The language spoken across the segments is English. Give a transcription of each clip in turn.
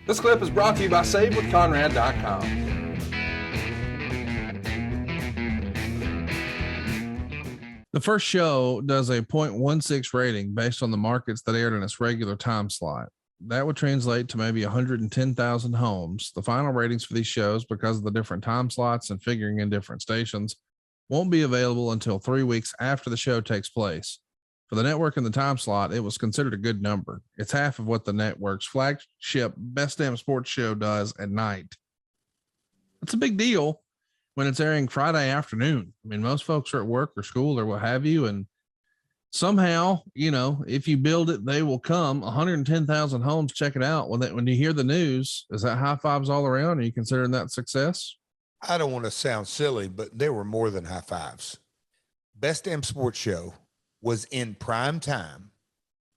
This clip is brought to you by SaveWithConrad.com. The first show does a 0.16 rating based on the markets that aired in its regular time slot. That would translate to maybe 110,000 homes. The final ratings for these shows, because of the different time slots and figuring in different stations, won't be available until 3 weeks after the show takes place. For the network in the time slot, it was considered a good number. It's half of what the network's flagship Best Damn Sports show does at night. It's a big deal when it's airing Friday afternoon. I mean, most folks are at work or school or what have you. And somehow, you know, if you build it, they will come. 110,000 homes check it out. When you hear the news, is that high fives all around? Are you considering that success? I don't want to sound silly, but there were more than high fives. Best Damn Sports show was in prime time,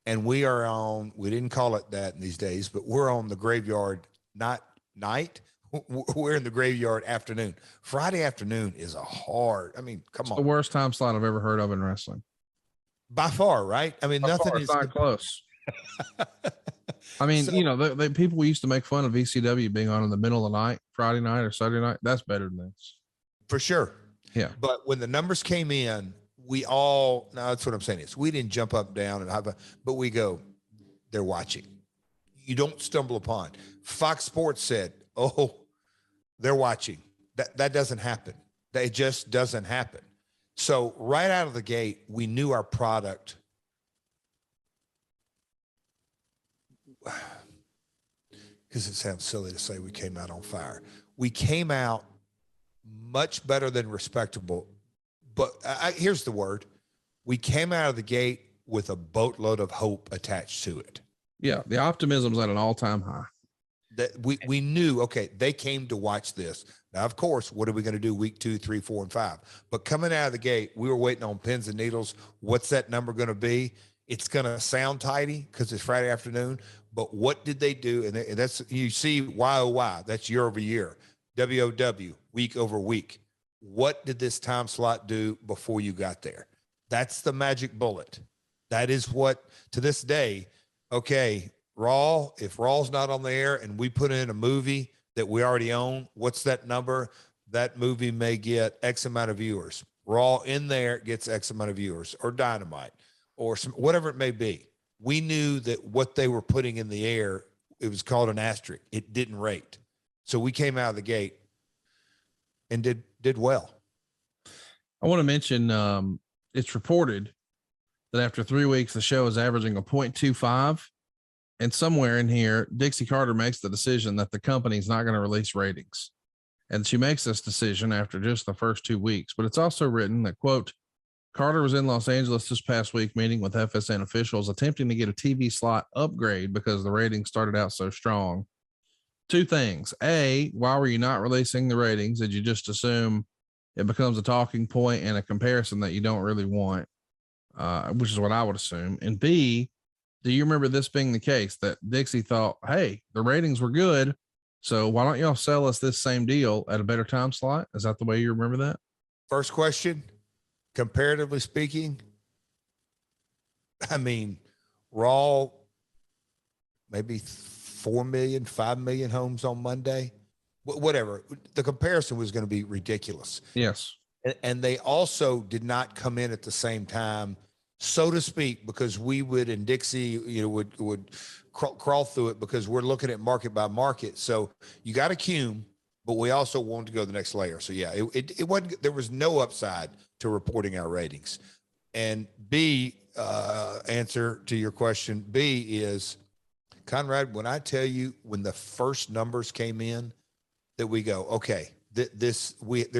and we didn't call it that in these days, but we're on the graveyard, not night. We're in the graveyard afternoon. Friday afternoon is come on. The worst time slot I've ever heard of in wrestling. By far, right? I mean, nothing is not close. I mean, so, you know, the people used to make fun of VCW being on in the middle of the night, Friday night or Saturday night. That's better than this. For sure. Yeah. But when the numbers came in, that's what I'm saying is we didn't jump up, down, but we go, they're watching. You don't stumble upon. Fox Sports said, oh, they're watching. That doesn't happen. That just doesn't happen. So right out of the gate, we knew our product. Because it sounds silly to say we came out on fire. We came out much better than respectable. But here's the word. We came out of the gate with a boatload of hope attached to it. Yeah, the optimism's at an all-time high. That we knew, okay, they came to watch this. Now, of course, what are we going to do week 2, 3, 4, and 5? But coming out of the gate, we were waiting on pins and needles. What's that number going to be? It's going to sound tidy because it's Friday afternoon. But what did they do? And that's, you see, YOY, that's year over year. WOW, week over week. What did this time slot do before you got there? That's the magic bullet. That is what, to this day, okay, Raw, if Raw's not on the air and we put in a movie that we already own, what's that number? That movie may get X amount of viewers. Raw in there gets X amount of viewers, or Dynamite, or whatever it may be. We knew that what they were putting in the air, it was called an asterisk. It didn't rate. So we came out of the gate and did well. I want to mention it's reported that after 3 weeks, the show is averaging a 0.25. And somewhere in here, Dixie Carter makes the decision that the company's not going to release ratings. And she makes this decision after just the first 2 weeks. But it's also written that, quote, Carter was in Los Angeles this past week meeting with FSN officials, attempting to get a TV slot upgrade because the ratings started out so strong. Two things. A, why were you not releasing the ratings? Did you just assume it becomes a talking point and a comparison that you don't really want, which is what I would assume? And B, do you remember this being the case that Dixie thought, hey, the ratings were good, so why don't y'all sell us this same deal at a better time slot? Is that the way you remember that? First question, comparatively speaking, I mean, Raw, maybe 4 million, 5 million homes on Monday, whatever. The comparison was going to be ridiculous. Yes. And they also did not come in at the same time, so to speak, because we would, and Dixie, would crawl through it because we're looking at market by market. So you got a cume, but we also wanted to go the next layer. So yeah, it wasn't, there was no upside to reporting our ratings. And B, answer to your question, B is, Conrad, when I tell you, when the first numbers came in, that we go, okay, there's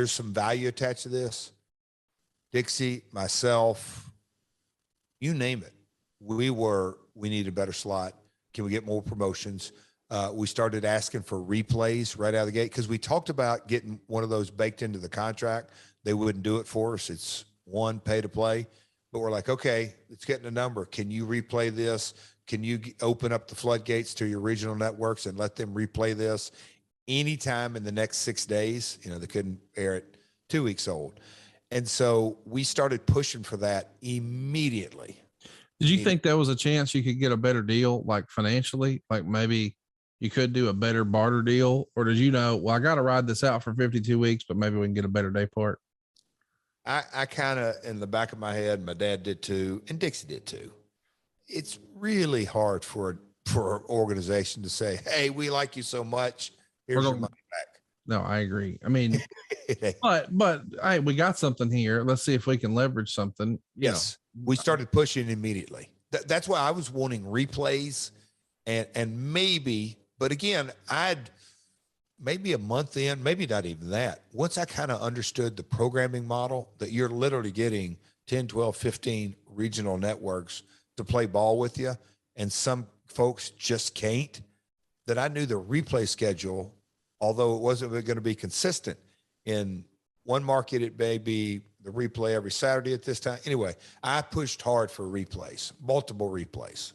some value attached to this. Dixie, myself, you name it. We need a better slot. Can we get more promotions? We started asking for replays right out of the gate because we talked about getting one of those baked into the contract. They wouldn't do it for us. It's one pay to play, but we're like, okay, let's get in a number. Can you replay this? Can you open up the floodgates to your regional networks and let them replay this anytime in the next 6 days? They couldn't air it 2 weeks old. And so we started pushing for that immediately. Did you think there was a chance you could get a better deal, like financially, like maybe, you could do a better barter deal? Or did you know, well, I got to ride this out for 52 weeks, but maybe we can get a better day part? I kind of, in the back of my head, my dad did too, and Dixie did too. It's really hard for an organization to say, "Hey, we like you so much. Here's your money back." No, I agree. I mean, but hey, we got something here. Let's see if we can leverage something. Yes, we started pushing immediately. That's why I was wanting replays, and maybe, but again, I'd maybe a month in, maybe not even that. Once I kind of understood the programming model, that you're literally getting 10, 12, 15 regional networks to play ball with you, and some folks just can't, that I knew the replay schedule, although it wasn't going to be consistent. In one market, it may be the replay every Saturday at this time. Anyway, I pushed hard for replays, multiple replays.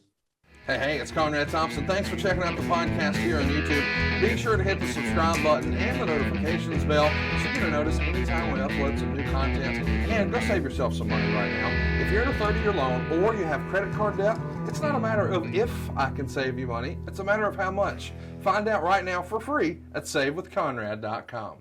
Hey, it's Conrad Thompson. Thanks for checking out the podcast here on YouTube. Be sure to hit the subscribe button and the notifications bell so you get a notice anytime we upload some new content. And go save yourself some money right now. If you're in a 30-year loan or you have credit card debt, it's not a matter of if I can save you money. It's a matter of how much. Find out right now for free at SaveWithConrad.com.